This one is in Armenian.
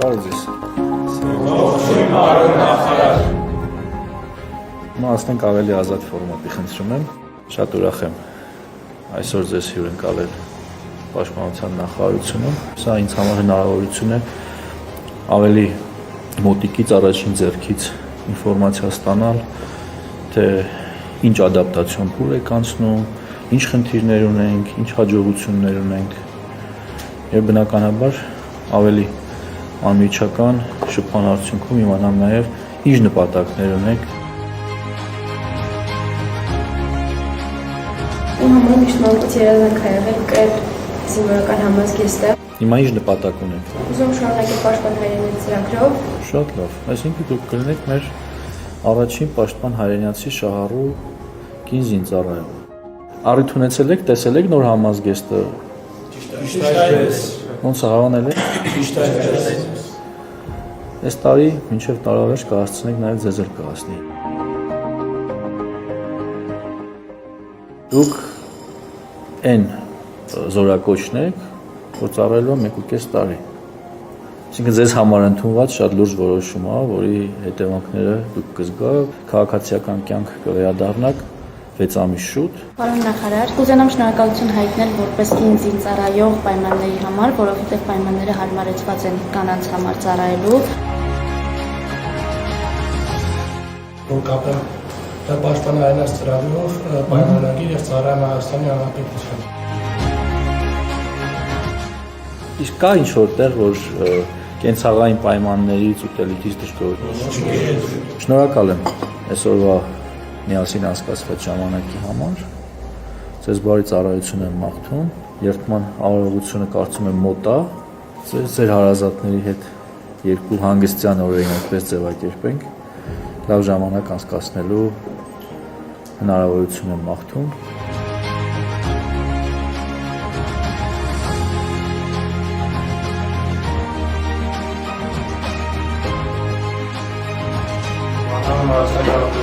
Բարի ձեզ։ Մասնենք ավելի ազատ ֆորմատի խնդրում եմ։ Շատ ուրախ եմ այսօր ձեզ հյուրընկալել Պաշտպանության նախարարությունում։ Սա ինձ համար հնարավորություն է ավելի մոտիկից առաջին ձեռքից ինֆորմացիա ստանալ, թե ինչ ադապտացիոն փուլ եք անցնում, ինչ խնդիրներ ունենք, ինչ հաջողություններ ունենք եւ բնականաբար ավելի անմիջական շփման արդյունքում իմանամ նաեւ ինչ նպատակներ ունենք։ Իմ համար միշտ մանկուց երազանք ա եղել կրել զինվորական համազգեստը։ Հիմա ինչ նպատակ ունենք։ Ուզում շարունակել պաշտպան հայրենի ծրագրով։ Շատ լավ, այսինքն դուք կլինեք մեր առաջին պաշտպան հայրենիացի շահառու կին զինծառայող։ Առիթ ունեցել եք, տեսել եք նոր համազգեստը։ Ճիշտ այդպես։ Ոնց հավանել եք։ Ճիշտ այդպես։ Այս տարի մինչև տարավերջ կհասցնենք նաև ձեզ էլ կհասնի։ Դուք այն զորակոչն եք, որ ծառայելու է 1.5 տարի։ Այսինքն ձեզ համար ընդունված շատ լուրջ որոշում է, որի հետևանքները դուք կզգաք, քաղաքացիական կյանք կվերադառնաք 6 ամիս շուտ։ Պարոն նախարար, կուզենամ շնորհակալություն հայտնել որպես կին զինծառայող պայմանների համար, որովհետև պայմանները հարմարեցված են կանանց համար ծառայելու։ Որ կապեմ պաշտպան հայրենաց ծրագրով պայմանագիր եւ ծառայում Հայաստանի Հանրապետություն։ Իսկ կա ինչ-որ տեղ, որ կենցաղային պայմաններից ուտելիքից դժգոհություն։ Շնորհակալ եմ այսօրվա միասին անցկացված ժամանակի համար։ Ձեզ բարի ծառայություն եմ մաղթում։ Երթման արարողությունը կարծում եմ մոտ է։ Ձեր հարազատների հետ երկու հանգստյան օրերին այդպես ձևակերպենք։ Լավ ժամանակ անցկացնելու հնարավորություն եմ մաղթում։ Հայաստանի